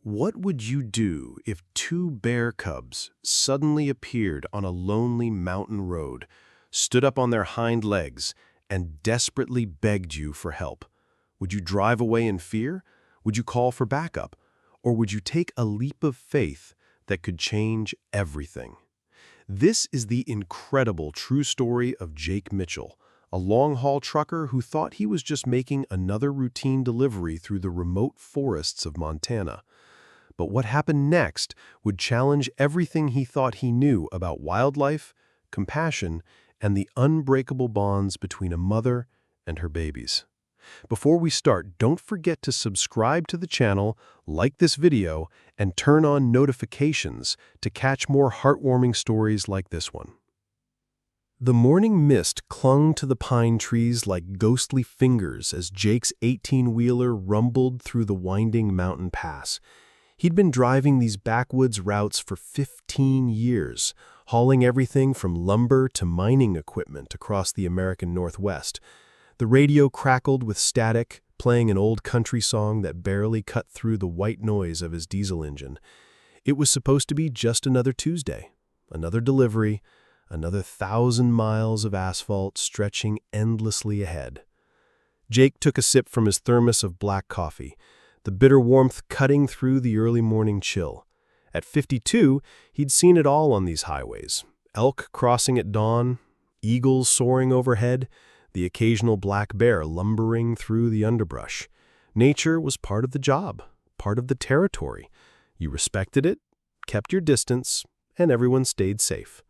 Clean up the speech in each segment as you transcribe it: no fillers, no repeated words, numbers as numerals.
What would you do if two bear cubs suddenly appeared on a lonely mountain road, stood up on their hind legs, and desperately begged you for help? Would you drive away in fear? Would you call for backup? Or would you take a leap of faith that could change everything? This is the incredible true story of Jake Mitchell, a long-haul trucker who thought he was just making another routine delivery through the remote forests of Montana. But what happened next would challenge everything he thought he knew about wildlife, compassion, and the unbreakable bonds between a mother and her babies. Before we start, don't forget to subscribe to the channel, like this video, and turn on notifications to catch more heartwarming stories like this one. The morning mist clung to the pine trees like ghostly fingers as Jake's 18-wheeler rumbled through the winding mountain pass. He'd been driving these backwoods routes for 15 years, hauling everything from lumber to mining equipment across the American Northwest. The radio crackled with static, playing an old country song that barely cut through the white noise of his diesel engine. It was supposed to be just another Tuesday, another delivery, another 1,000 miles of asphalt stretching endlessly ahead. Jake took a sip from his thermos of black coffee, the bitter warmth cutting through the early morning chill. At 52, he'd seen it all on these highways. Elk crossing at dawn, eagles soaring overhead, the occasional black bear lumbering through the underbrush. Nature was part of the job, part of the territory. You respected it, kept your distance, and everyone stayed safe.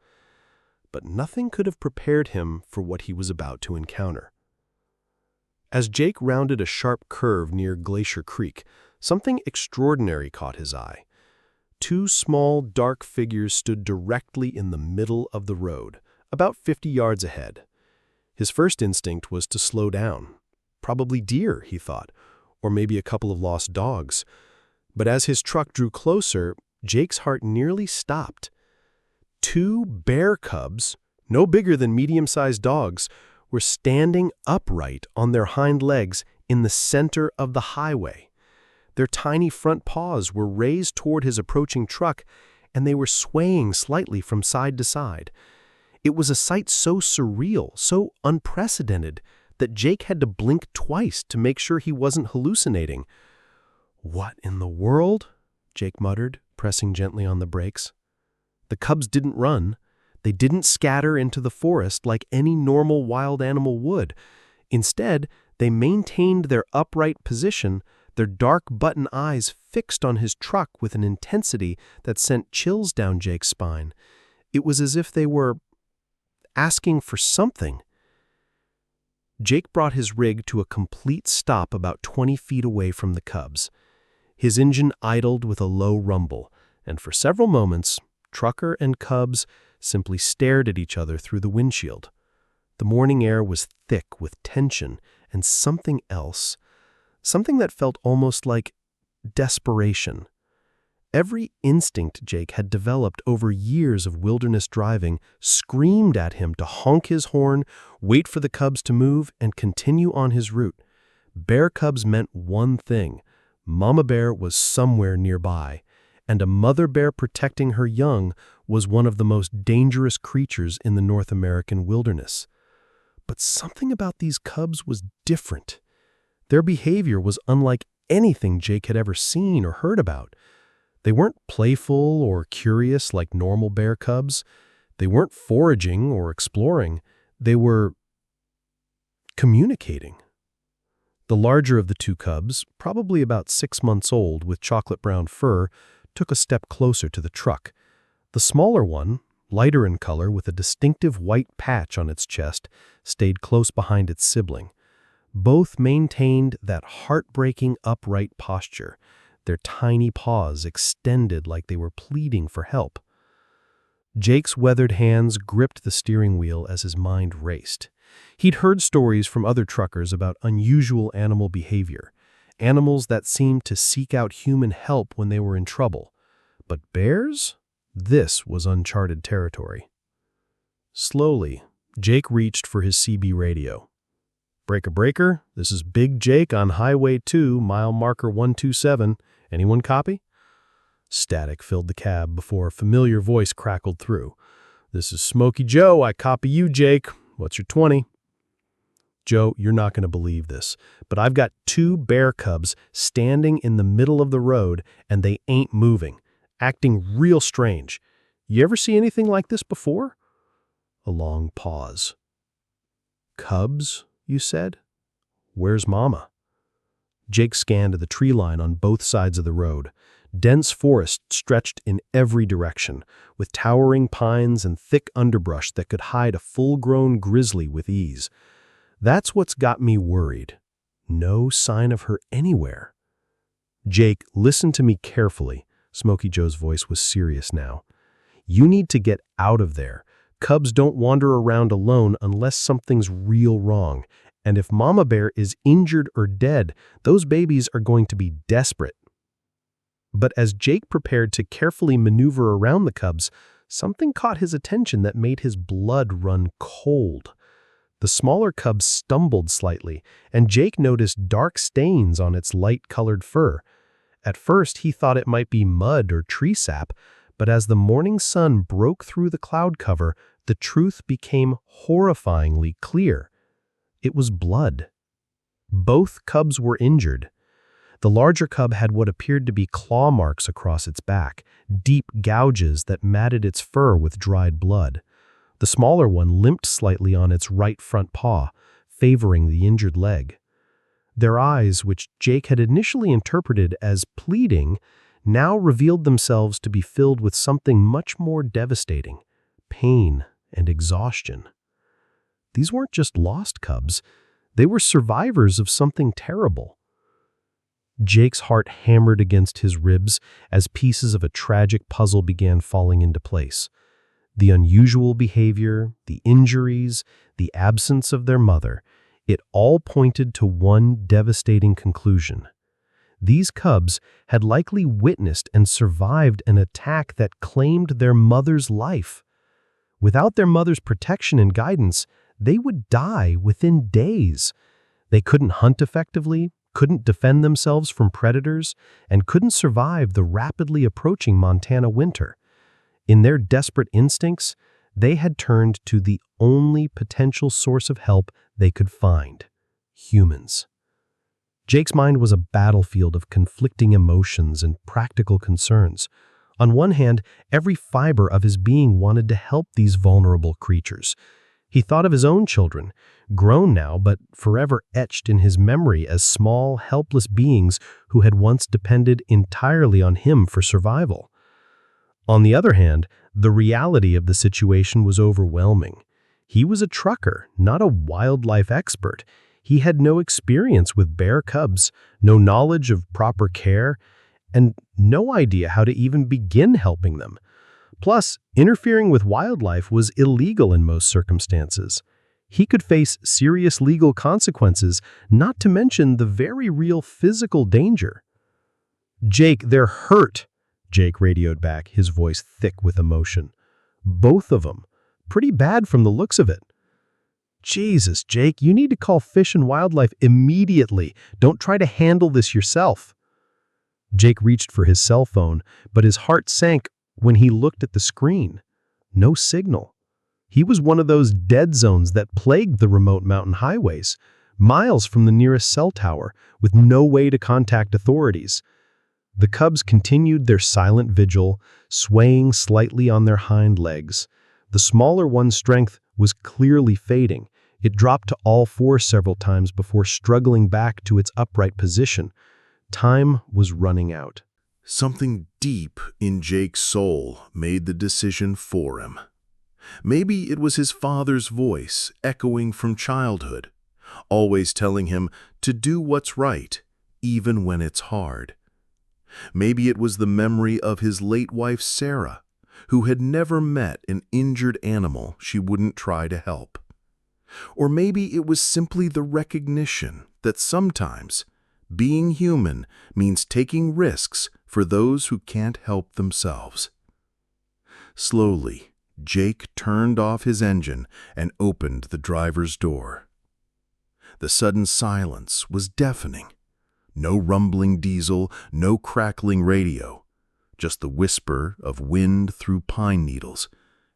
But nothing could have prepared him for what he was about to encounter. As Jake rounded a sharp curve near Glacier Creek, something extraordinary caught his eye. Two small, dark figures stood directly in the middle of the road, about 50 yards ahead. His first instinct was to slow down. Probably deer, he thought, or maybe a couple of lost dogs. But as his truck drew closer, Jake's heart nearly stopped. Two bear cubs, no bigger than medium-sized dogs, were standing upright on their hind legs in the center of the highway. Their tiny front paws were raised toward his approaching truck, and they were swaying slightly from side to side. It was a sight so surreal, so unprecedented, that Jake had to blink twice to make sure he wasn't hallucinating. "What in the world?" Jake muttered, pressing gently on the brakes. The cubs didn't run. They didn't scatter into the forest like any normal wild animal would. Instead, they maintained their upright position, their dark button eyes fixed on his truck with an intensity that sent chills down Jake's spine. It was as if they were asking for something. Jake brought his rig to a complete stop about 20 feet away from the cubs. His engine idled with a low rumble, and for several moments, trucker and cubs simply stared at each other through the windshield. The morning air was thick with tension and something else, something that felt almost like desperation. Every instinct Jake had developed over years of wilderness driving screamed at him to honk his horn, wait for the cubs to move, and continue on his route. Bear cubs meant one thing: Mama Bear was somewhere nearby, and a mother bear protecting her young was one of the most dangerous creatures in the North American wilderness. But something about these cubs was different. Their behavior was unlike anything Jake had ever seen or heard about. They weren't playful or curious like normal bear cubs. They weren't foraging or exploring. They were communicating. The larger of the two cubs, probably about 6 months old with chocolate-brown fur, took a step closer to the truck. The smaller one, lighter in color with a distinctive white patch on its chest, stayed close behind its sibling. Both maintained that heartbreaking upright posture, their tiny paws extended like they were pleading for help. Jake's weathered hands gripped the steering wheel as his mind raced. He'd heard stories from other truckers about unusual animal behavior, animals that seemed to seek out human help when they were in trouble. But bears? This was uncharted territory. Slowly, Jake reached for his CB radio. "Breaker, breaker, this is Big Jake on Highway 2, mile marker 127. Anyone copy?" Static filled the cab before a familiar voice crackled through. "This is Smokey Joe. I copy you, Jake. What's your 20? "Joe, you're not going to believe this, but I've got 2 bear cubs standing in the middle of the road, and they ain't moving, acting real strange. You ever see anything like this before?" A long pause. "Cubs, you said? Where's Mama?" Jake scanned the tree line on both sides of the road. Dense forest stretched in every direction, with towering pines and thick underbrush that could hide a full-grown grizzly with ease. "That's what's got me worried. No sign of her anywhere." "Jake, listen to me carefully." Smokey Joe's voice was serious now. "You need to get out of there. Cubs don't wander around alone unless something's real wrong. And if Mama Bear is injured or dead, those babies are going to be desperate." But as Jake prepared to carefully maneuver around the cubs, something caught his attention that made his blood run cold. The smaller cub stumbled slightly, and Jake noticed dark stains on its light-colored fur. At first, he thought it might be mud or tree sap, but as the morning sun broke through the cloud cover, the truth became horrifyingly clear. It was blood. Both cubs were injured. The larger cub had what appeared to be claw marks across its back, deep gouges that matted its fur with dried blood. The smaller one limped slightly on its right front paw, favoring the injured leg. Their eyes, which Jake had initially interpreted as pleading, now revealed themselves to be filled with something much more devastating: pain and exhaustion. These weren't just lost cubs, they were survivors of something terrible. Jake's heart hammered against his ribs as pieces of a tragic puzzle began falling into place. The unusual behavior, the injuries, the absence of their mother, it all pointed to one devastating conclusion. These cubs had likely witnessed and survived an attack that claimed their mother's life. Without their mother's protection and guidance, they would die within days. They couldn't hunt effectively, couldn't defend themselves from predators, and couldn't survive the rapidly approaching Montana winter. In their desperate instincts, they had turned to the only potential source of help they could find: humans. Jake's mind was a battlefield of conflicting emotions and practical concerns. On one hand, every fiber of his being wanted to help these vulnerable creatures. He thought of his own children, grown now but forever etched in his memory as small, helpless beings who had once depended entirely on him for survival. On the other hand, the reality of the situation was overwhelming. He was a trucker, not a wildlife expert. He had no experience with bear cubs, no knowledge of proper care, and no idea how to even begin helping them. Plus, interfering with wildlife was illegal in most circumstances. He could face serious legal consequences, not to mention the very real physical danger. "Jake, they're hurt," Jake radioed back, his voice thick with emotion. "Both of them. Pretty bad from the looks of it." "Jesus, Jake, you need to call Fish and Wildlife immediately. Don't try to handle this yourself." Jake reached for his cell phone, but his heart sank when he looked at the screen. No signal. He was one of those dead zones that plagued the remote mountain highways, miles from the nearest cell tower, with no way to contact authorities. The cubs continued their silent vigil, swaying slightly on their hind legs. The smaller one's strength was clearly fading. It dropped to all fours several times before struggling back to its upright position. Time was running out. Something deep in Jake's soul made the decision for him. Maybe it was his father's voice echoing from childhood, always telling him to do what's right, even when it's hard. Maybe it was the memory of his late wife Sarah, who had never met an injured animal she wouldn't try to help. Or maybe it was simply the recognition that sometimes being human means taking risks for those who can't help themselves. Slowly, Jake turned off his engine and opened the driver's door. The sudden silence was deafening. No rumbling diesel, no crackling radio, just the whisper of wind through pine needles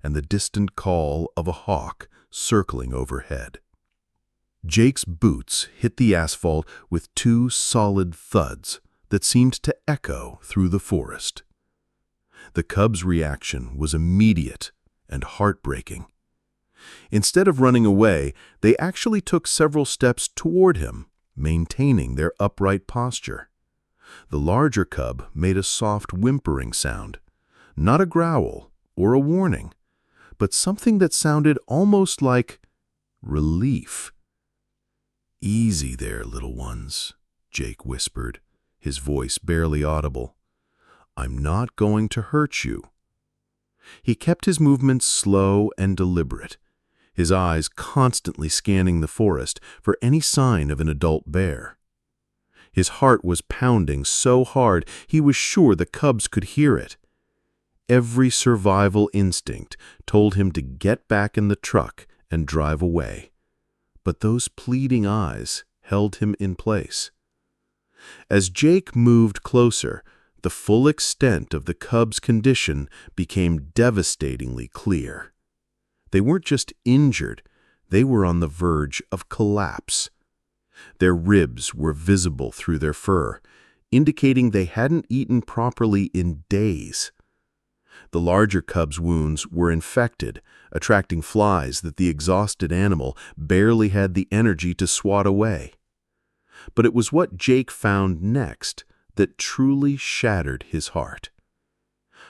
and the distant call of a hawk circling overhead. Jake's boots hit the asphalt with two solid thuds that seemed to echo through the forest. The cub's reaction was immediate and heartbreaking. Instead of running away, they actually took several steps toward him, maintaining their upright posture. The larger cub made a soft whimpering sound, not a growl or a warning, but something that sounded almost like relief. "Easy there, little ones," Jake whispered, his voice barely audible. "I'm not going to hurt you." He kept his movements slow and deliberate, his eyes constantly scanning the forest for any sign of an adult bear. His heart was pounding so hard he was sure the cubs could hear it. Every survival instinct told him to get back in the truck and drive away. But those pleading eyes held him in place. As Jake moved closer, the full extent of the cubs' condition became devastatingly clear. They weren't just injured, they were on the verge of collapse. Their ribs were visible through their fur, indicating they hadn't eaten properly in days. The larger cub's wounds were infected, attracting flies that the exhausted animal barely had the energy to swat away. But it was what Jake found next that truly shattered his heart.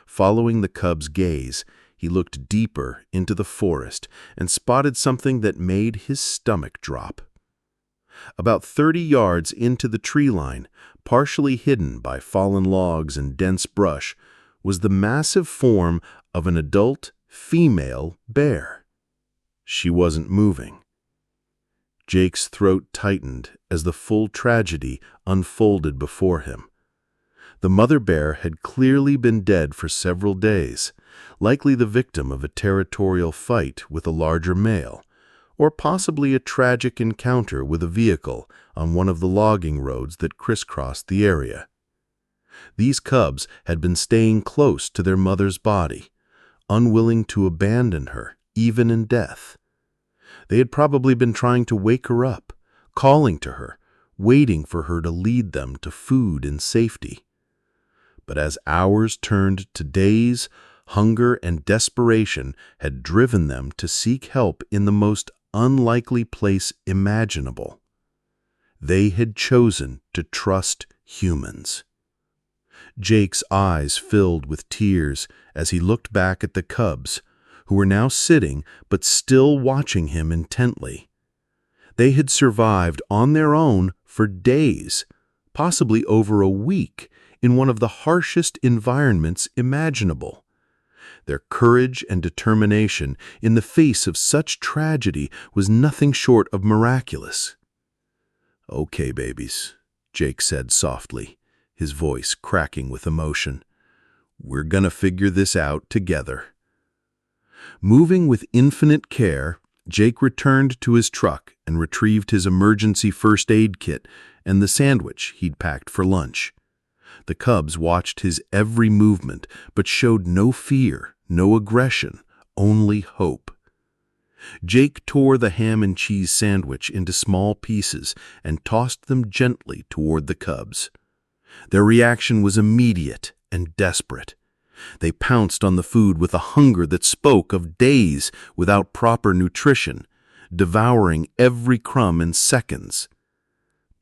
Following the cub's gaze, he looked deeper into the forest and spotted something that made his stomach drop. About 30 yards into the tree line, partially hidden by fallen logs and dense brush, was the massive form of an adult female bear. She wasn't moving. Jake's throat tightened as the full tragedy unfolded before him. The mother bear had clearly been dead for several days, likely the victim of a territorial fight with a larger male, or possibly a tragic encounter with a vehicle on one of the logging roads that crisscrossed the area. These cubs had been staying close to their mother's body, unwilling to abandon her, even in death. They had probably been trying to wake her up, calling to her, waiting for her to lead them to food and safety. But as hours turned to days, hunger and desperation had driven them to seek help in the most unlikely place imaginable. They had chosen to trust humans. Jake's eyes filled with tears as he looked back at the cubs, who were now sitting but still watching him intently. They had survived on their own for days, possibly over a week, in one of the harshest environments imaginable. Their courage and determination in the face of such tragedy was nothing short of miraculous. "Okay, babies," Jake said softly, his voice cracking with emotion. "We're gonna figure this out together." Moving with infinite care, Jake returned to his truck and retrieved his emergency first aid kit and the sandwich he'd packed for lunch. The cubs watched his every movement, but showed no fear, no aggression, only hope. Jake tore the ham and cheese sandwich into small pieces and tossed them gently toward the cubs. Their reaction was immediate and desperate. They pounced on the food with a hunger that spoke of days without proper nutrition, devouring every crumb in seconds.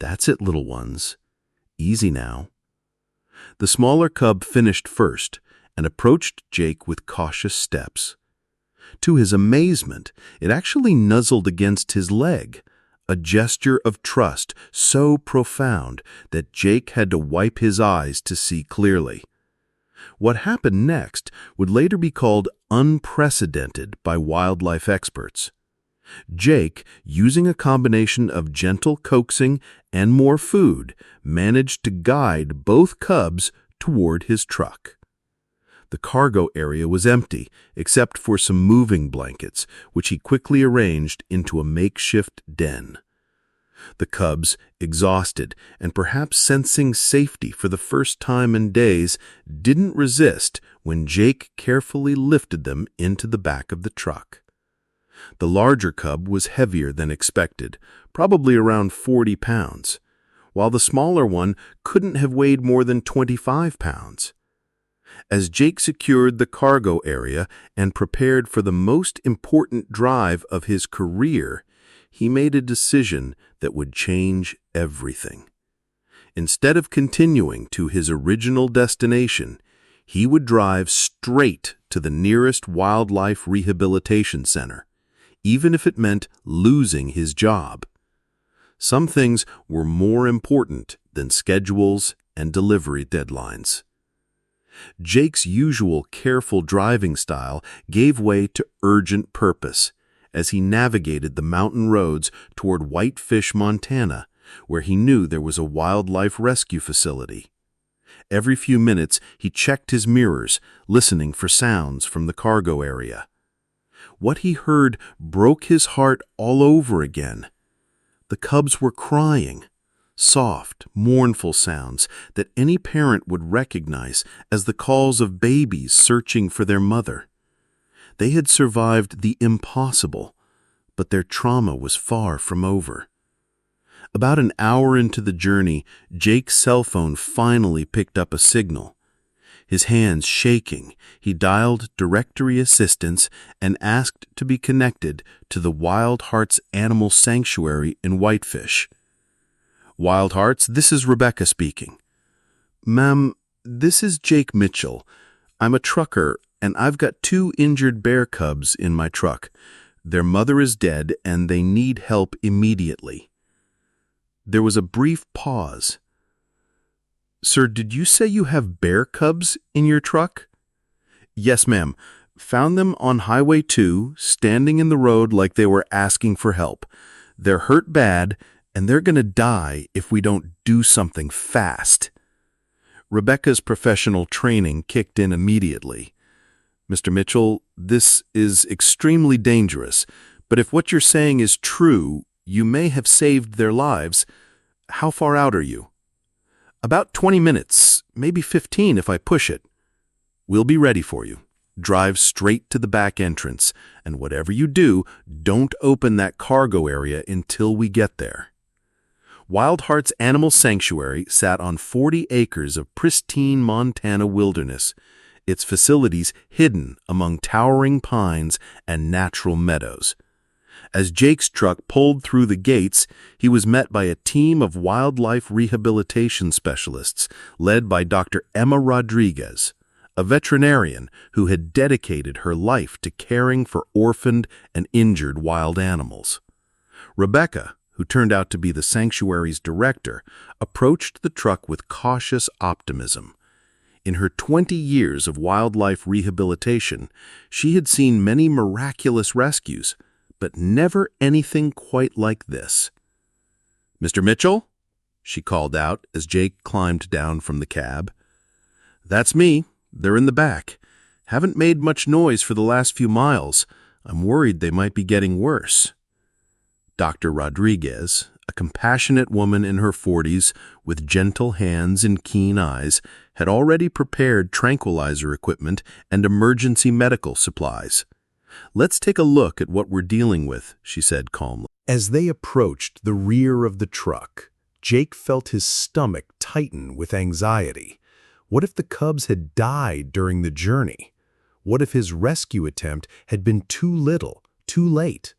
"That's it, little ones. Easy now." The smaller cub finished first and approached Jake with cautious steps. To his amazement, it actually nuzzled against his leg, a gesture of trust so profound that Jake had to wipe his eyes to see clearly. What happened next would later be called unprecedented by wildlife experts. Jake, using a combination of gentle coaxing and more food, managed to guide both cubs toward his truck. The cargo area was empty, except for some moving blankets, which he quickly arranged into a makeshift den. The cubs, exhausted and perhaps sensing safety for the first time in days, didn't resist when Jake carefully lifted them into the back of the truck. The larger cub was heavier than expected, probably around 40 pounds, while the smaller one couldn't have weighed more than 25 pounds. As Jake secured the cargo area and prepared for the most important drive of his career, he made a decision that would change everything. Instead of continuing to his original destination, he would drive straight to the nearest wildlife rehabilitation center, even if it meant losing his job. Some things were more important than schedules and delivery deadlines. Jake's usual careful driving style gave way to urgent purpose as he navigated the mountain roads toward Whitefish, Montana, where he knew there was a wildlife rescue facility. Every few minutes, he checked his mirrors, listening for sounds from the cargo area. What he heard broke his heart all over again. The cubs were crying, soft, mournful sounds that any parent would recognize as the calls of babies searching for their mother. They had survived the impossible, but their trauma was far from over. About an hour into the journey, Jake's cell phone finally picked up a signal. His hands shaking, he dialed directory assistance and asked to be connected to the Wild Hearts Animal Sanctuary in Whitefish. Wild Hearts, this is Rebecca speaking. Ma'am, this is Jake Mitchell. I'm a trucker, and I've got 2 injured bear cubs in my truck. Their mother is dead, and they need help immediately. There was a brief pause. Sir, did you say you have bear cubs in your truck? Yes, ma'am. Found them on Highway 2, standing in the road like they were asking for help. They're hurt bad, and they're going to die if we don't do something fast. Rebecca's professional training kicked in immediately. Mr. Mitchell, this is extremely dangerous, but if what you're saying is true, you may have saved their lives. How far out are you? About 20 minutes, maybe 15 if I push it. We'll be ready for you. Drive straight to the back entrance, and whatever you do, don't open that cargo area until we get there. Wild Hearts Animal Sanctuary sat on 40 acres of pristine Montana wilderness, its facilities hidden among towering pines and natural meadows. As Jake's truck pulled through the gates, he was met by a team of wildlife rehabilitation specialists led by Dr. Emma Rodriguez, a veterinarian who had dedicated her life to caring for orphaned and injured wild animals. Rebecca, who turned out to be the sanctuary's director, approached the truck with cautious optimism. In her 20 years of wildlife rehabilitation, she had seen many miraculous rescues, but never anything quite like this. Mr. Mitchell? She called out as Jake climbed down from the cab. That's me. They're in the back. Haven't made much noise for the last few miles. I'm worried they might be getting worse. Dr. Rodriguez, a compassionate woman in her 40s with gentle hands and keen eyes, had already prepared tranquilizer equipment and emergency medical supplies. Let's take a look at what we're dealing with, she said calmly. As they approached the rear of the truck, Jake felt his stomach tighten with anxiety. What if the cubs had died during the journey? What if his rescue attempt had been too little, too late?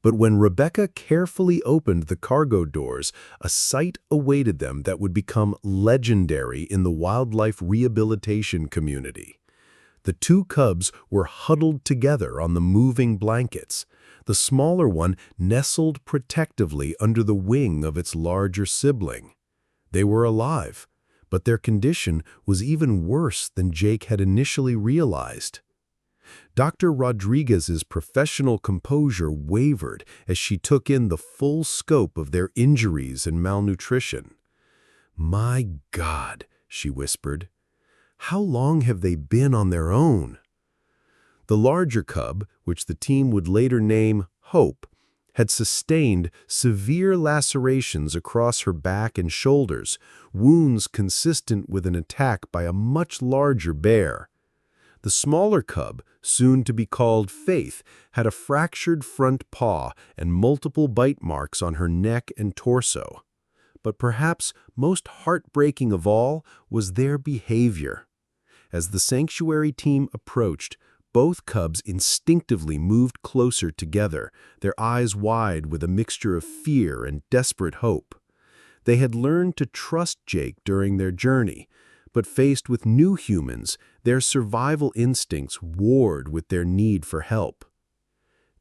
But when Rebecca carefully opened the cargo doors, a sight awaited them that would become legendary in the wildlife rehabilitation community. The 2 cubs were huddled together on the moving blankets, the smaller one nestled protectively under the wing of its larger sibling. They were alive, but their condition was even worse than Jake had initially realized. Dr. Rodriguez's professional composure wavered as she took in the full scope of their injuries and malnutrition. "My God," she whispered, "how long have they been on their own?" The larger cub, which the team would later name Hope, had sustained severe lacerations across her back and shoulders, wounds consistent with an attack by a much larger bear. The smaller cub, soon to be called Faith, had a fractured front paw and multiple bite marks on her neck and torso. But perhaps most heartbreaking of all was their behavior. As the sanctuary team approached, both cubs instinctively moved closer together, their eyes wide with a mixture of fear and desperate hope. They had learned to trust Jake during their journey, but faced with new humans, their survival instincts warred with their need for help.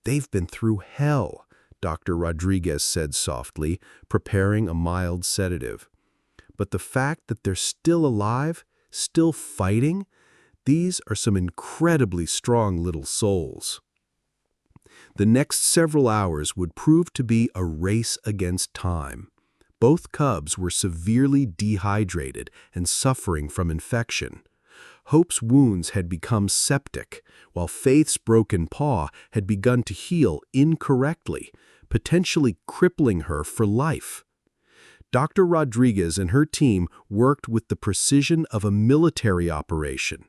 "They've been through hell," Dr. Rodriguez said softly, preparing a mild sedative. "But the fact that they're still alive, still fighting, these are some incredibly strong little souls." The next several hours would prove to be a race against time. Both cubs were severely dehydrated and suffering from infection. Hope's wounds had become septic, while Faith's broken paw had begun to heal incorrectly, potentially crippling her for life. Dr. Rodriguez and her team worked with the precision of a military operation.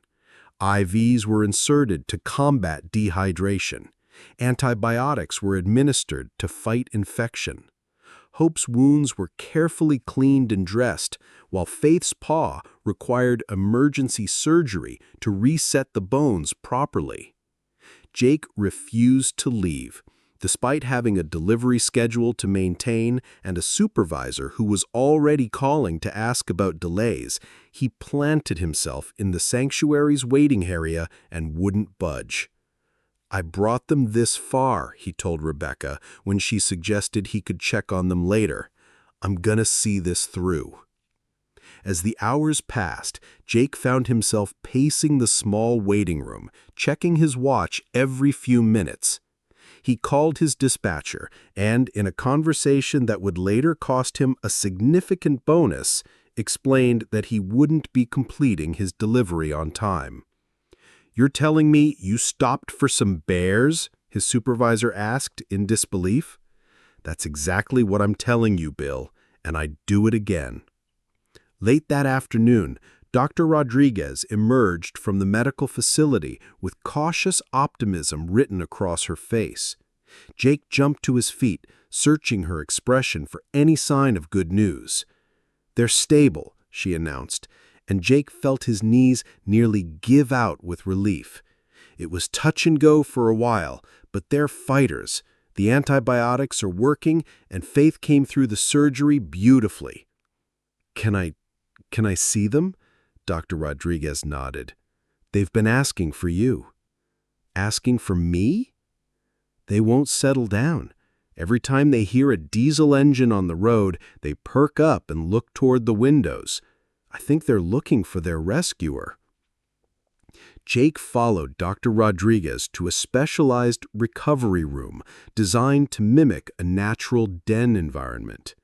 IVs were inserted to combat dehydration. Antibiotics were administered to fight infection. Hope's wounds were carefully cleaned and dressed, while Faith's paw required emergency surgery to reset the bones properly. Jake refused to leave. Despite having a delivery schedule to maintain and a supervisor who was already calling to ask about delays, he planted himself in the sanctuary's waiting area and wouldn't budge. "I brought them this far," he told Rebecca when she suggested he could check on them later. "I'm gonna see this through." As the hours passed, Jake found himself pacing the small waiting room, checking his watch every few minutes. He called his dispatcher and, in a conversation that would later cost him a significant bonus, explained that he wouldn't be completing his delivery on time. "You're telling me you stopped for some bears?" his supervisor asked in disbelief. "That's exactly what I'm telling you, Bill, and I'd do it again." Late that afternoon, Dr. Rodriguez emerged from the medical facility with cautious optimism written across her face. Jake jumped to his feet, searching her expression for any sign of good news. "They're stable," she announced, and Jake felt his knees nearly give out with relief. It was touch and go for a while, but they're fighters. The antibiotics are working, and Faith came through the surgery beautifully. Can I see them?" Dr. Rodriguez nodded. "They've been asking for you." "Asking for me?" "They won't settle down. Every time they hear a diesel engine on the road, they perk up and look toward the windows. I think they're looking for their rescuer." Jake followed Dr. Rodriguez to a specialized recovery room designed to mimic a natural den environment.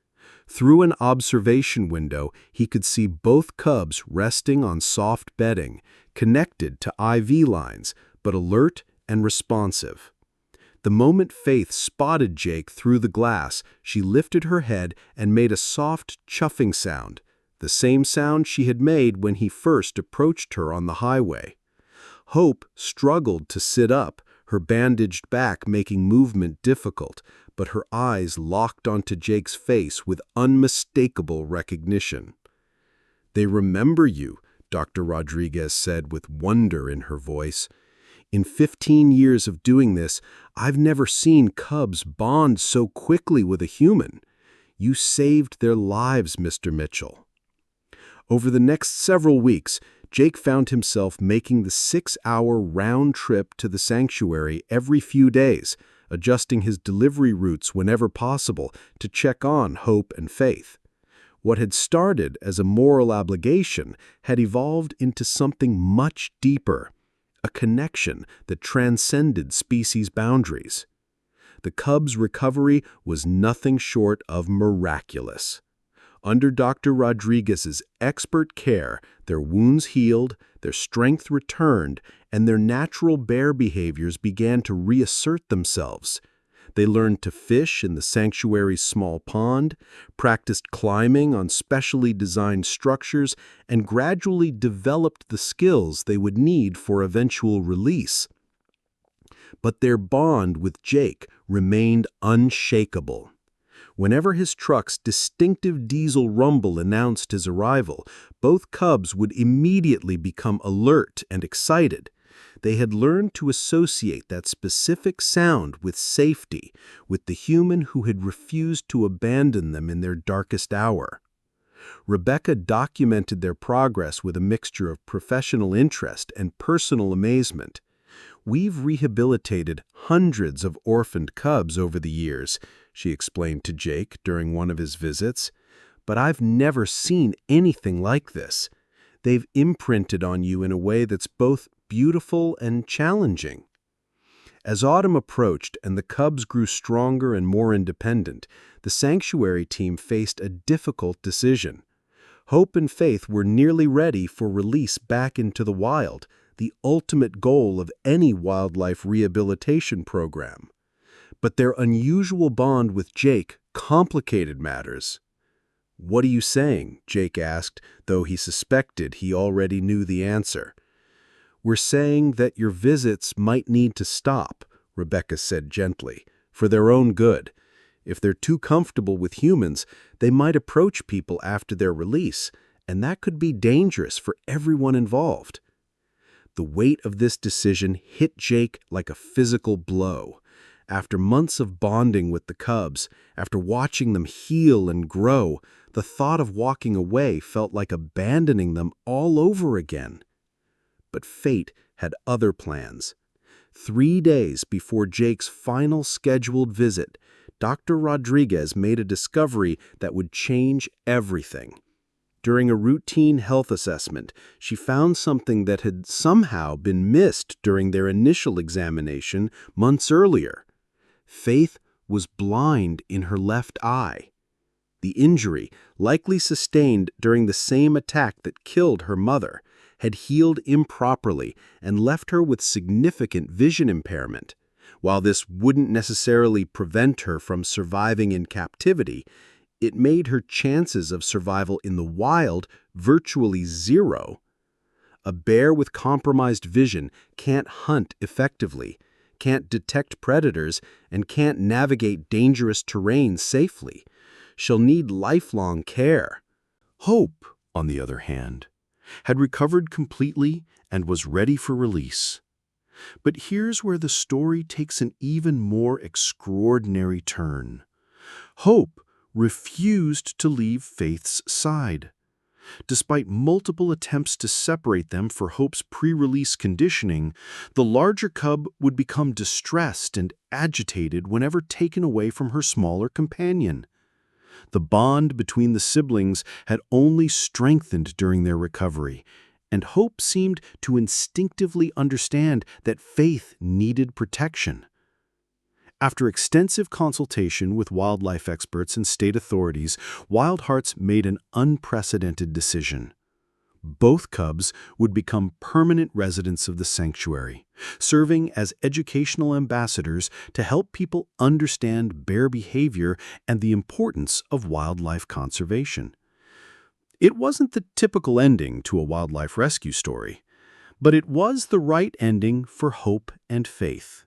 Through an observation window, he could see both cubs resting on soft bedding, connected to IV lines, but alert and responsive. The moment Faith spotted Jake through the glass, she lifted her head and made a soft chuffing sound, the same sound she had made when he first approached her on the highway. Hope struggled to sit up, her bandaged back making movement difficult, but her eyes locked onto Jake's face with unmistakable recognition. "They remember you," Dr. Rodriguez said with wonder in her voice. "In 15 years of doing this, I've never seen cubs bond so quickly with a human. You saved their lives, Mr. Mitchell." Over the next several weeks, Jake found himself making the 6-hour round trip to the sanctuary every few days, adjusting his delivery routes whenever possible to check on Hope and Faith. What had started as a moral obligation had evolved into something much deeper, a connection that transcended species boundaries. The cubs' recovery was nothing short of miraculous. Under Dr. Rodriguez's expert care, their wounds healed, their strength returned, and their natural bear behaviors began to reassert themselves. They learned to fish in the sanctuary's small pond, practiced climbing on specially designed structures, and gradually developed the skills they would need for eventual release. But their bond with Jake remained unshakable. Whenever his truck's distinctive diesel rumble announced his arrival, both cubs would immediately become alert and excited. They had learned to associate that specific sound with safety, with the human who had refused to abandon them in their darkest hour. Rebecca documented their progress with a mixture of professional interest and personal amazement. "We've rehabilitated hundreds of orphaned cubs over the years," she explained to Jake during one of his visits, "but I've never seen anything like this. They've imprinted on you in a way that's both beautiful and challenging." As autumn approached and the cubs grew stronger and more independent, the sanctuary team faced a difficult decision. Hope and Faith were nearly ready for release back into the wild, the ultimate goal of any wildlife rehabilitation program. But their unusual bond with Jake complicated matters. "What are you saying?" Jake asked, though he suspected he already knew the answer. "We're saying that your visits might need to stop," Rebecca said gently, "for their own good. If they're too comfortable with humans, they might approach people after their release, and that could be dangerous for everyone involved." The weight of this decision hit Jake like a physical blow. After months of bonding with the cubs, after watching them heal and grow, the thought of walking away felt like abandoning them all over again. But fate had other plans. 3 days before Jake's final scheduled visit, Dr. Rodriguez made a discovery that would change everything. During a routine health assessment, she found something that had somehow been missed during their initial examination months earlier. Faith was blind in her left eye. The injury, likely sustained during the same attack that killed her mother, had healed improperly and left her with significant vision impairment. While this wouldn't necessarily prevent her from surviving in captivity, it made her chances of survival in the wild virtually zero. A bear with compromised vision can't hunt effectively, can't detect predators, and can't navigate dangerous terrain safely. She'll need lifelong care. Hope, on the other hand, had recovered completely and was ready for release. But here's where the story takes an even more extraordinary turn. Hope refused to leave Faith's side. Despite multiple attempts to separate them for Hope's pre-release conditioning, the larger cub would become distressed and agitated whenever taken away from her smaller companion. The bond between the siblings had only strengthened during their recovery, and Hope seemed to instinctively understand that Faith needed protection. After extensive consultation with wildlife experts and state authorities, Wild Hearts made an unprecedented decision. Both cubs would become permanent residents of the sanctuary, serving as educational ambassadors to help people understand bear behavior and the importance of wildlife conservation. It wasn't the typical ending to a wildlife rescue story, but it was the right ending for Hope and Faith.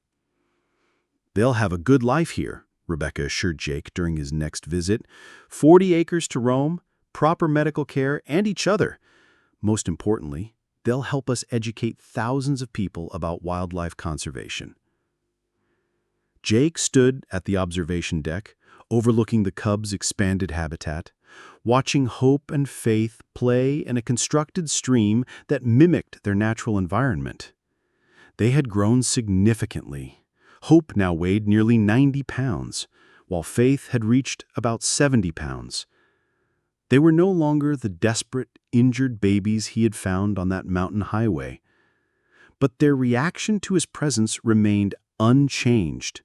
"They'll have a good life here," Rebecca assured Jake during his next visit. 40 acres to roam, proper medical care, and each other. Most importantly, they'll help us educate thousands of people about wildlife conservation. Jake stood at the observation deck, overlooking the cubs' expanded habitat, watching Hope and Faith play in a constructed stream that mimicked their natural environment. They had grown significantly. Hope now weighed nearly 90 pounds, while Faith had reached about 70 pounds. They were no longer the desperate, injured babies he had found on that mountain highway. But their reaction to his presence remained unchanged.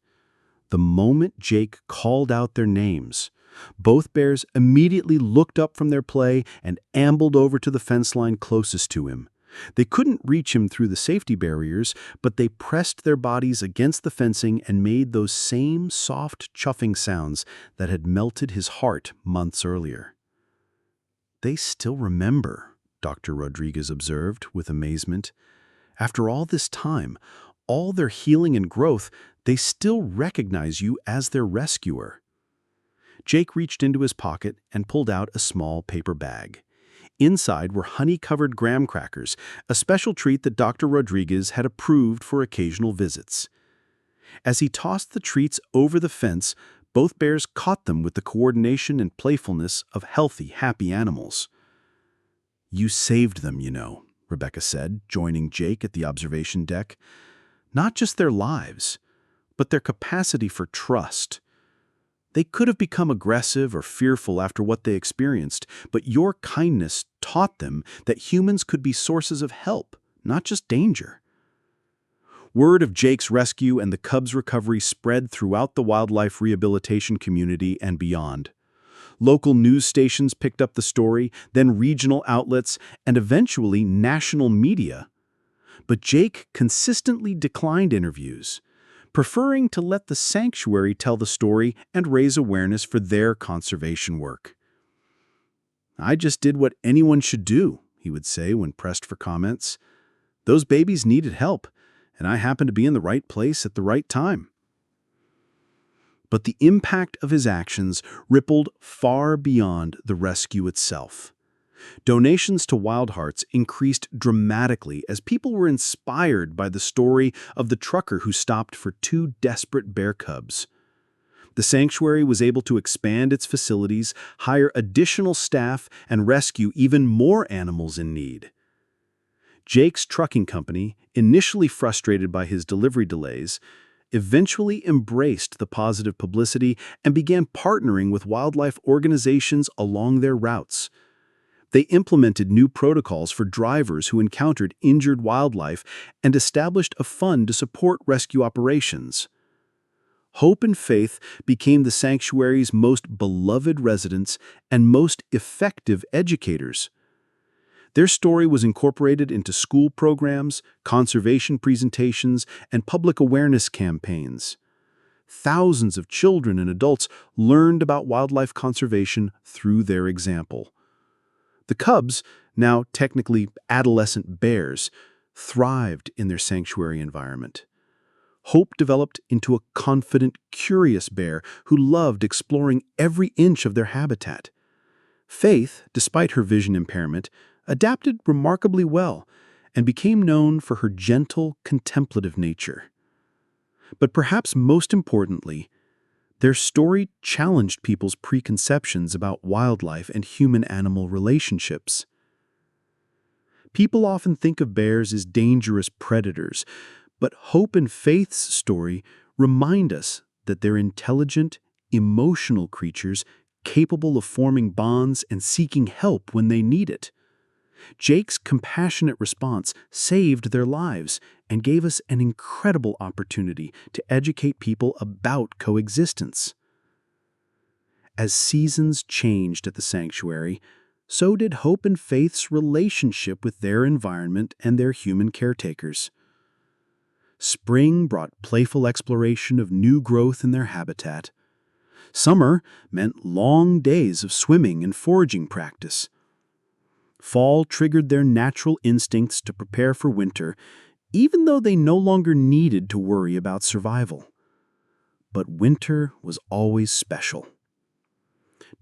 The moment Jake called out their names, both bears immediately looked up from their play and ambled over to the fence line closest to him. They couldn't reach him through the safety barriers, but they pressed their bodies against the fencing and made those same soft, chuffing sounds that had melted his heart months earlier. "They still remember," Dr. Rodriguez observed with amazement. "After all this time, all their healing and growth, they still recognize you as their rescuer." Jake reached into his pocket and pulled out a small paper bag. Inside were honey-covered graham crackers, a special treat that Dr. Rodriguez had approved for occasional visits. As he tossed the treats over the fence, both bears caught them with the coordination and playfulness of healthy, happy animals. "You saved them, you know," Rebecca said, joining Jake at the observation deck. "Not just their lives, but their capacity for trust. They could have become aggressive or fearful after what they experienced, but your kindness taught them that humans could be sources of help, not just danger." Word of Jake's rescue and the cubs' recovery spread throughout the wildlife rehabilitation community and beyond. Local news stations picked up the story, then regional outlets, and eventually national media. But Jake consistently declined interviews, preferring to let the sanctuary tell the story and raise awareness for their conservation work. "I just did what anyone should do," he would say when pressed for comments. "Those babies needed help, and I happened to be in the right place at the right time." But the impact of his actions rippled far beyond the rescue itself. Donations to Wild Hearts increased dramatically as people were inspired by the story of the trucker who stopped for two desperate bear cubs. The sanctuary was able to expand its facilities, hire additional staff, and rescue even more animals in need. Jake's trucking company, initially frustrated by his delivery delays, eventually embraced the positive publicity and began partnering with wildlife organizations along their routes. They implemented new protocols for drivers who encountered injured wildlife and established a fund to support rescue operations. Hope and Faith became the sanctuary's most beloved residents and most effective educators. Their story was incorporated into school programs, conservation presentations, and public awareness campaigns. Thousands of children and adults learned about wildlife conservation through their example. The cubs, now technically adolescent bears, thrived in their sanctuary environment. Hope developed into a confident, curious bear who loved exploring every inch of their habitat. Faith, despite her vision impairment, adapted remarkably well and became known for her gentle, contemplative nature. But perhaps most importantly, their story challenged people's preconceptions about wildlife and human-animal relationships. People often think of bears as dangerous predators, but Hope and Faith's story remind us that they're intelligent, emotional creatures capable of forming bonds and seeking help when they need it. Jake's compassionate response saved their lives and gave us an incredible opportunity to educate people about coexistence. As seasons changed at the sanctuary, so did Hope and Faith's relationship with their environment and their human caretakers. Spring brought playful exploration of new growth in their habitat. Summer meant long days of swimming and foraging practice. Fall triggered their natural instincts to prepare for winter, even though they no longer needed to worry about survival. But winter was always special.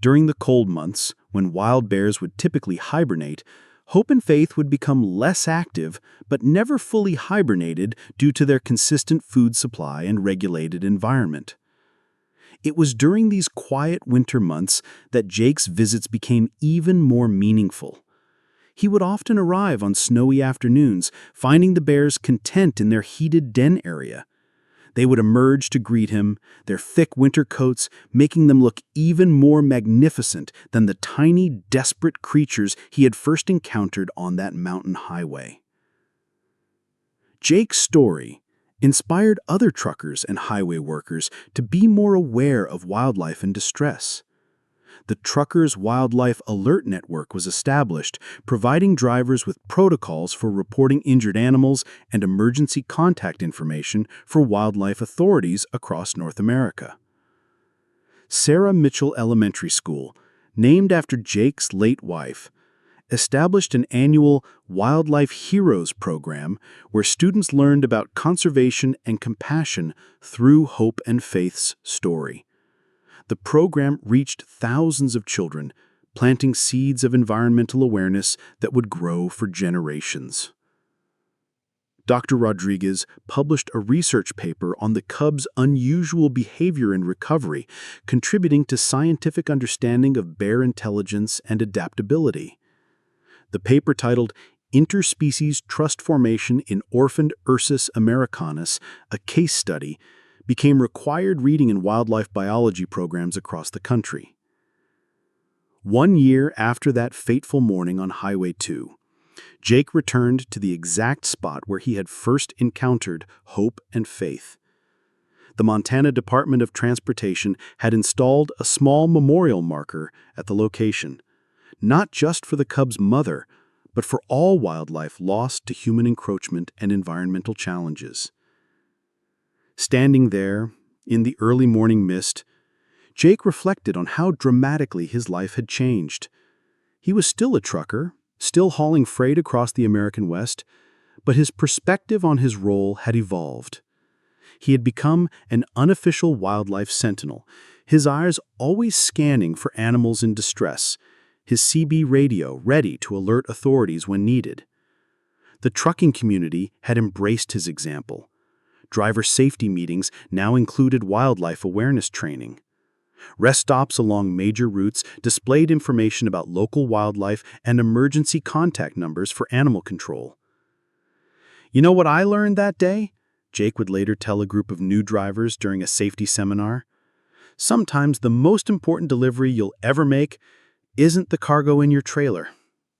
During the cold months, when wild bears would typically hibernate, Hope and Faith would become less active, but never fully hibernated due to their consistent food supply and regulated environment. It was during these quiet winter months that Jake's visits became even more meaningful. He would often arrive on snowy afternoons, finding the bears content in their heated den area. They would emerge to greet him, their thick winter coats making them look even more magnificent than the tiny, desperate creatures he had first encountered on that mountain highway. Jake's story inspired other truckers and highway workers to be more aware of wildlife in distress. The Truckers' Wildlife Alert Network was established, providing drivers with protocols for reporting injured animals and emergency contact information for wildlife authorities across North America. Sarah Mitchell Elementary School, named after Jake's late wife, established an annual Wildlife Heroes program where students learned about conservation and compassion through Hope and Faith's story. The program reached thousands of children, planting seeds of environmental awareness that would grow for generations. Dr. Rodriguez published a research paper on the cub's unusual behavior in recovery, contributing to scientific understanding of bear intelligence and adaptability. The paper, titled Interspecies Trust Formation in Orphaned Ursus americanus, a Case Study, became required reading in wildlife biology programs across the country. 1 year after that fateful morning on Highway 2, Jake returned to the exact spot where he had first encountered Hope and Faith. The Montana Department of Transportation had installed a small memorial marker at the location, not just for the cub's mother, but for all wildlife lost to human encroachment and environmental challenges. Standing there, in the early morning mist, Jake reflected on how dramatically his life had changed. He was still a trucker, still hauling freight across the American West, but his perspective on his role had evolved. He had become an unofficial wildlife sentinel, his eyes always scanning for animals in distress, his CB radio ready to alert authorities when needed. The trucking community had embraced his example. Driver safety meetings now included wildlife awareness training. Rest stops along major routes displayed information about local wildlife and emergency contact numbers for animal control. "You know what I learned that day?" Jake would later tell a group of new drivers during a safety seminar. "Sometimes the most important delivery you'll ever make isn't the cargo in your trailer.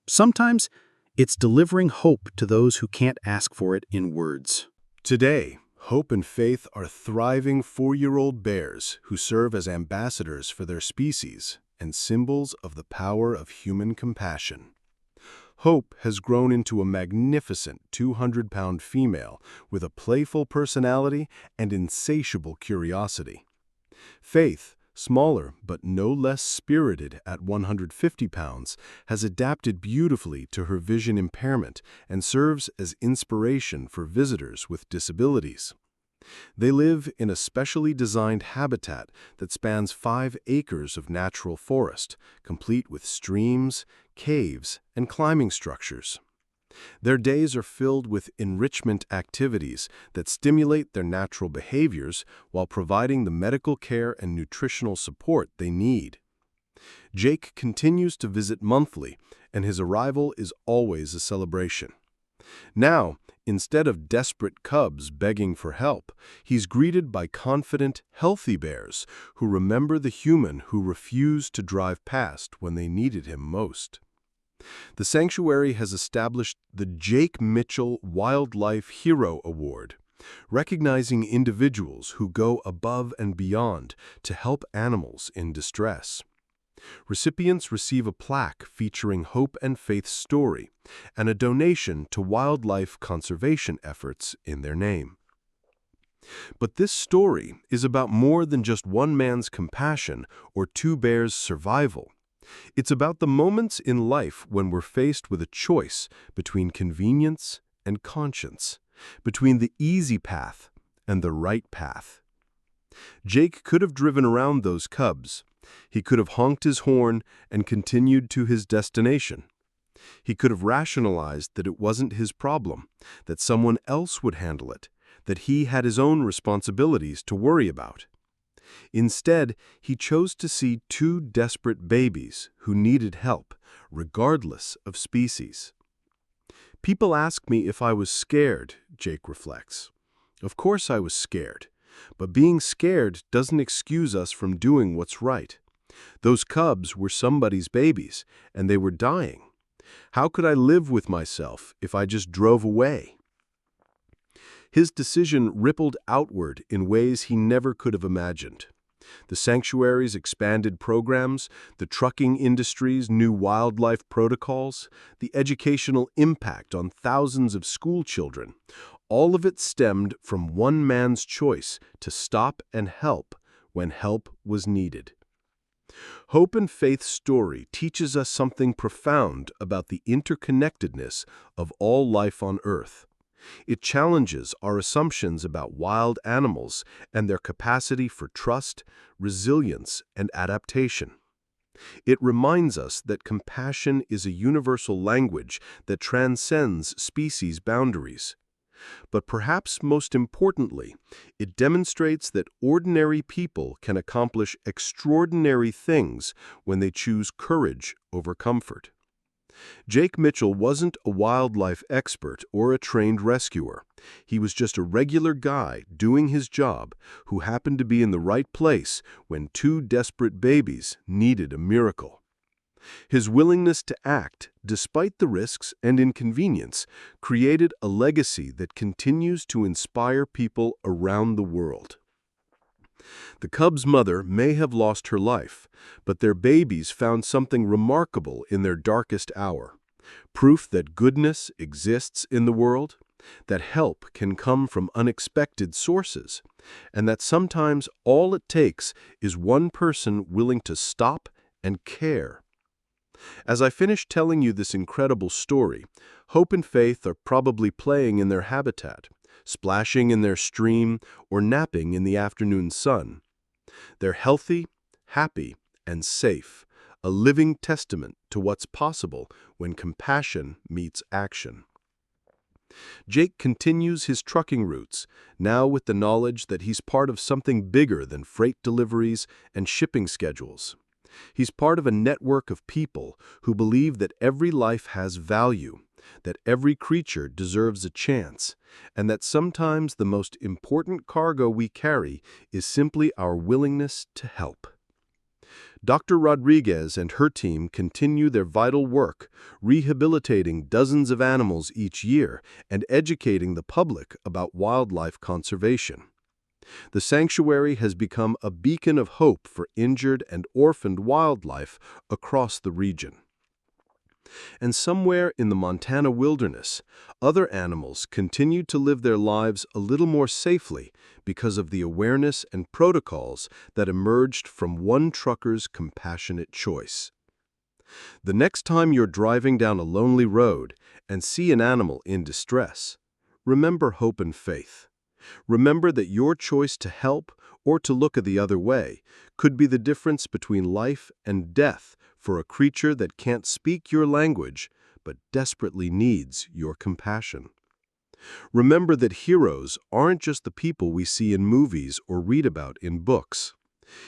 Sometimes it's delivering hope to those who can't ask for it in words." Today, Hope and Faith are thriving 4-year-old bears who serve as ambassadors for their species and symbols of the power of human compassion. Hope has grown into a magnificent 200-pound female with a playful personality and insatiable curiosity. Faith, smaller but no less spirited at 150 pounds, has adapted beautifully to her vision impairment and serves as inspiration for visitors with disabilities. They live in a specially designed habitat that spans 5 acres of natural forest, complete with streams, caves, and climbing structures. Their days are filled with enrichment activities that stimulate their natural behaviors while providing the medical care and nutritional support they need. Jake continues to visit monthly, and his arrival is always a celebration. Now, instead of desperate cubs begging for help, he's greeted by confident, healthy bears who remember the human who refused to drive past when they needed him most. The sanctuary has established the Jake Mitchell Wildlife Hero Award, recognizing individuals who go above and beyond to help animals in distress. Recipients receive a plaque featuring Hope and Faith's story and a donation to wildlife conservation efforts in their name. But this story is about more than just one man's compassion or 2 bears' survival. It's about the moments in life when we're faced with a choice between convenience and conscience, between the easy path and the right path. Jake could have driven around those cubs. He could have honked his horn and continued to his destination. He could have rationalized that it wasn't his problem, that someone else would handle it, that he had his own responsibilities to worry about. Instead, he chose to see 2 desperate babies who needed help, regardless of species. "People ask me if I was scared," Jake reflects. "Of course I was scared, but being scared doesn't excuse us from doing what's right. Those cubs were somebody's babies, and they were dying. How could I live with myself if I just drove away?" His decision rippled outward in ways he never could have imagined. The sanctuary's expanded programs, the trucking industry's new wildlife protocols, the educational impact on thousands of school children, all of it stemmed from one man's choice to stop and help when help was needed. Hope and Faith's story teaches us something profound about the interconnectedness of all life on Earth. It challenges our assumptions about wild animals and their capacity for trust, resilience, and adaptation. It reminds us that compassion is a universal language that transcends species boundaries. But perhaps most importantly, it demonstrates that ordinary people can accomplish extraordinary things when they choose courage over comfort. Jake Mitchell wasn't a wildlife expert or a trained rescuer. He was just a regular guy doing his job who happened to be in the right place when two desperate babies needed a miracle. His willingness to act, despite the risks and inconvenience, created a legacy that continues to inspire people around the world. The cub's mother may have lost her life, but their babies found something remarkable in their darkest hour. Proof that goodness exists in the world, that help can come from unexpected sources, and that sometimes all it takes is one person willing to stop and care. As I finish telling you this incredible story, Hope and Faith are probably playing in their habitat, splashing in their stream, or napping in the afternoon sun. They're healthy, happy, and safe, a living testament to what's possible when compassion meets action. Jake continues his trucking routes, now with the knowledge that he's part of something bigger than freight deliveries and shipping schedules. He's part of a network of people who believe that every life has value, that every creature deserves a chance, and that sometimes the most important cargo we carry is simply our willingness to help. Dr. Rodriguez and her team continue their vital work, rehabilitating dozens of animals each year and educating the public about wildlife conservation. The sanctuary has become a beacon of hope for injured and orphaned wildlife across the region. And somewhere in the Montana wilderness, other animals continue to live their lives a little more safely because of the awareness and protocols that emerged from one trucker's compassionate choice. The next time you're driving down a lonely road and see an animal in distress, remember Hope and Faith. Remember that your choice to help or to look the other way could be the difference between life and death for a creature that can't speak your language but desperately needs your compassion. Remember that heroes aren't just the people we see in movies or read about in books.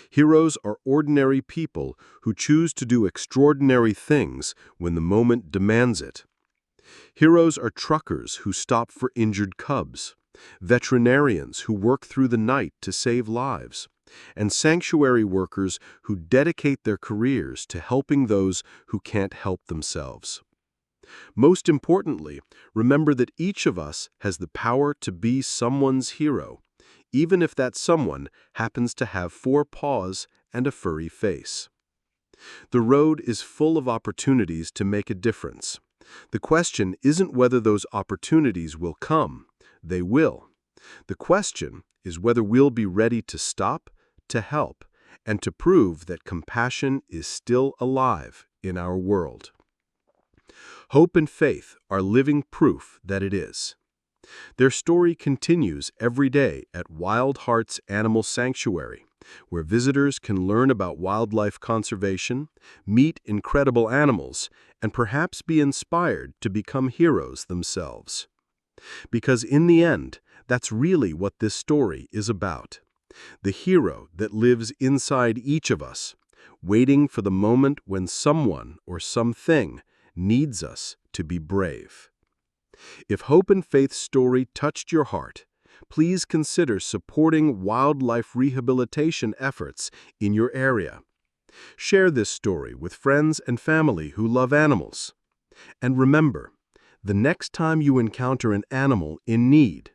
Heroes are ordinary people who choose to do extraordinary things when the moment demands it. Heroes are truckers who stop for injured cubs, veterinarians who work through the night to save lives, and sanctuary workers who dedicate their careers to helping those who can't help themselves. Most importantly, remember that each of us has the power to be someone's hero, even if that someone happens to have 4 paws and a furry face. The road is full of opportunities to make a difference. The question isn't whether those opportunities will come. They will. The question is whether we'll be ready to stop, to help, and to prove that compassion is still alive in our world. Hope and Faith are living proof that it is. Their story continues every day at Wild Hearts Animal Sanctuary, where visitors can learn about wildlife conservation, meet incredible animals, and perhaps be inspired to become heroes themselves. Because in the end, that's really what this story is about. The hero that lives inside each of us, waiting for the moment when someone or something needs us to be brave. If Hope and Faith's story touched your heart, please consider supporting wildlife rehabilitation efforts in your area. Share this story with friends and family who love animals. And remember, the next time you encounter an animal in need,